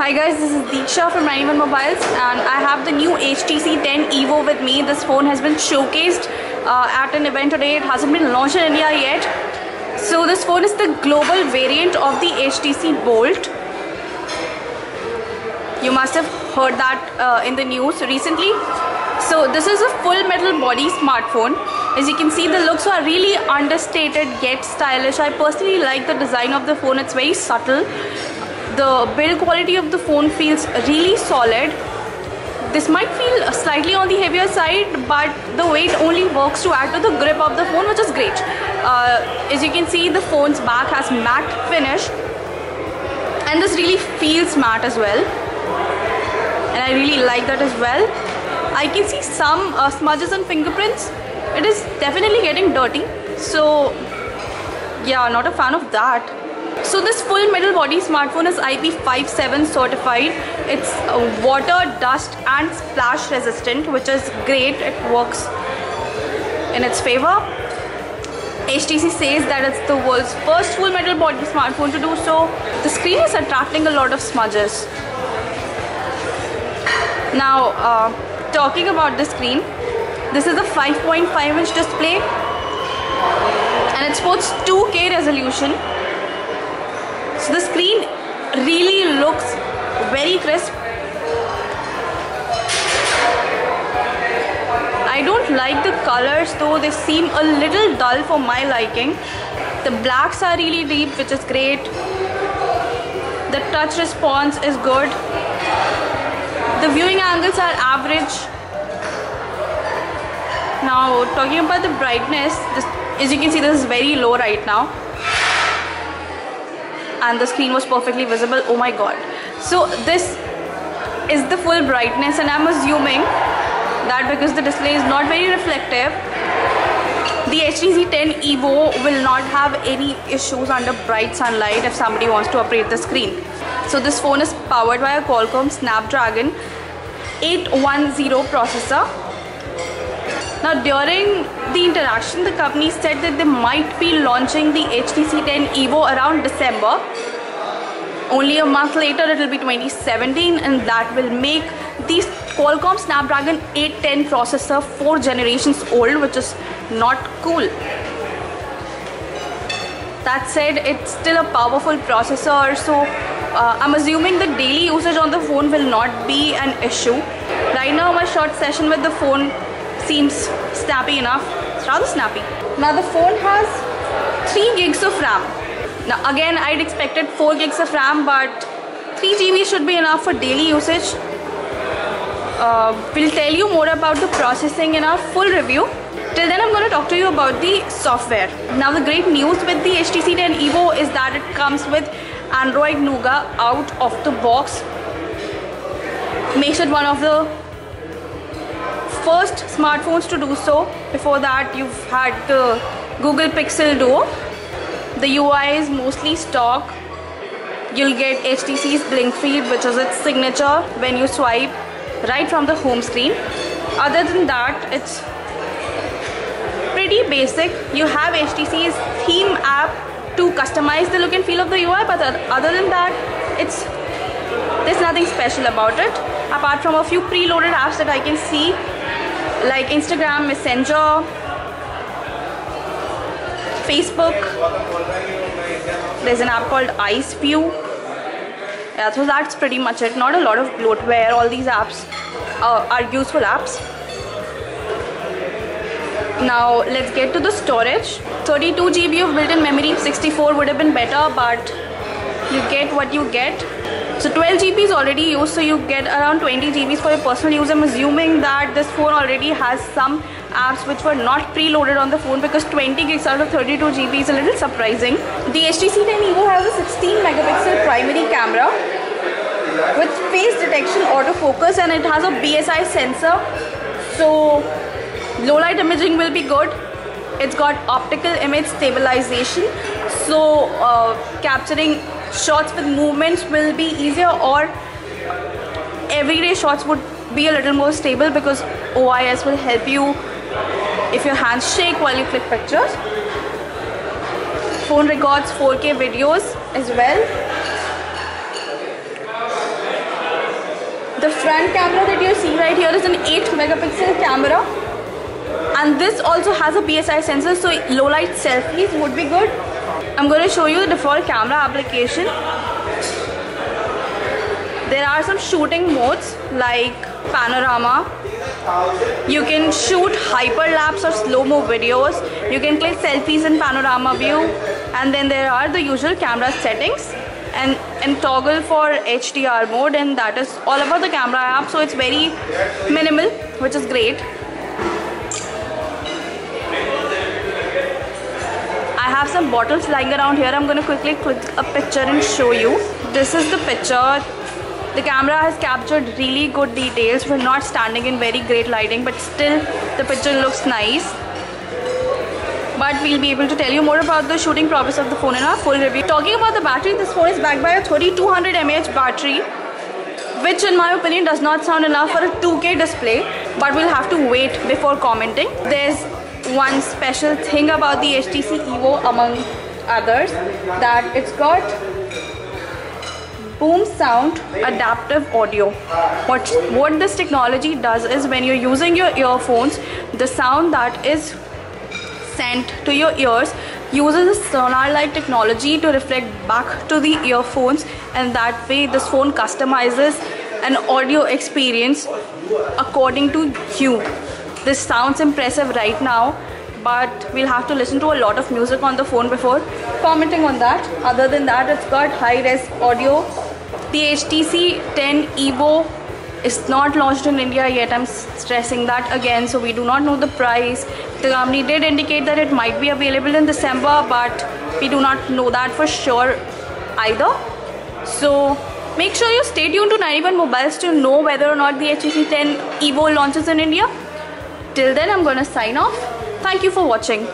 Hi guys, this is Deeksha from 91 Mobiles and I have the new HTC 10 Evo with me. This phone has been showcased at an event today. It hasn't been launched in India yet. So this phone is the global variant of the HTC Bolt. You must have heard that in the news recently. So this is a full metal body smartphone. As you can see, the looks are really understated yet stylish. I personally like the design of the phone. It's very subtle. The build quality of the phone feels really solid. This might feel slightly on the heavier side, but the weight only works to add to the grip of the phone, which is great. As you can see, the phone's back has matte finish, and this really feels matte as well. And I really like that as well. I can see some smudges and fingerprints. It is definitely getting dirty. So yeah, not a fan of that. So this full metal body smartphone is IP57 certified. It's water, dust and splash resistant, which is great. It works in its favor. HTC says that it's the world's first full metal body smartphone to do so. The screen is attracting a lot of smudges. Now, talking about the screen, this is a 5.5-inch display and it sports 2K resolution. So the screen really looks very crisp. I don't like the colors though, they seem a little dull for my liking. The blacks are really deep, which is great. The touch response is good. The viewing angles are average. Now talking about the brightness, as you can see, this is very low right now. And the screen was perfectly visible. Oh my god. So this is the full brightness, and I'm assuming that because the display is not very reflective, the HTC 10 Evo will not have any issues under bright sunlight if somebody wants to operate the screen. So this phone is powered by a Qualcomm Snapdragon 810 processor. Now during the interaction, the company said that they might be launching the HTC 10 Evo around December. Only a month later it will be 2017, and that will make the Qualcomm Snapdragon 810 processor 4 generations old, which is not cool. That said, it's still a powerful processor, so I'm assuming the daily usage on the phone will not be an issue. Right now my short session with the phone seems snappy enough. It's rather snappy. Now the phone has 3 gigs of RAM. Now again, I'd expected 4 gigs of RAM, but 3 GB should be enough for daily usage. We'll tell you more about the processing in our full review. Till then, I'm going to talk to you about the software. Now the great news with the HTC 10 Evo is that it comes with Android Nougat out of the box. Makes it one of the first smartphones to do so. Before that, you've had the Google Pixel Duo. The UI is mostly stock. You'll get HTC's Blink Feed, which is its signature when you swipe right from the home screen. Other than that, it's pretty basic. You have HTC's theme app to customize the look and feel of the UI, but other than that, there's nothing special about it, apart from a few preloaded apps that I can see, like Instagram, Messenger, Facebook. There's an app called Ice View. Yeah, so that's pretty much it. Not a lot of bloatware. All these apps are useful apps. Now let's get to the storage. 32 GB of built-in memory. 64 would have been better, but you get what you get. So 12 GB is already used, so you get around 20 GB for your personal use. I'm assuming that this phone already has some apps which were not preloaded on the phone, because 20 gigs out of 32 GB is a little surprising. The HTC 10 Evo has a 16 megapixel primary camera with face detection autofocus, and it has a BSI sensor, so low light imaging will be good. It's got optical image stabilization, so capturing shots with movements will be easier, or everyday shots would be a little more stable, because OIS will help you if your hands shake while you click pictures. Phone records 4K videos as well. The front camera that you see right here is an 8 megapixel camera, and this also has a PSI sensor, so low light selfies would be good. I'm going to show you the default camera application. There are some shooting modes like panorama. You can shoot hyperlapse or slow-mo videos. You can click selfies in panorama view, and then there are the usual camera settings and toggle for HDR mode, and that is all about the camera app. So it's very minimal, which is great. I have some bottles lying around here. I'm going to quickly click a picture and show you. This is the picture. The camera has captured really good details. We're not standing in very great lighting, but still the picture looks nice. But we'll be able to tell you more about the shooting prowess of the phone in our full review. Talking about the battery, this phone is backed by a 3200 mAh battery, which in my opinion does not sound enough for a 2K display, but we'll have to wait before commenting. There's one special thing about the HTC Evo among others, that it's got boom sound adaptive audio. What this technology does is, when you're using your earphones, the sound that is sent to your ears uses a sonar-like technology to reflect back to the earphones, and that way this phone customizes an audio experience according to you. This sounds impressive right now, but we'll have to listen to a lot of music on the phone before commenting on that. Other than that, it's got high-res audio. The HTC 10 Evo is not launched in India yet. I'm stressing that again, so we do not know the price. The company did indicate that it might be available in December, but we do not know that for sure either. So make sure you stay tuned to 91 Mobiles to know whether or not the HTC 10 Evo launches in India. Till then, I'm gonna sign off. Thank you for watching.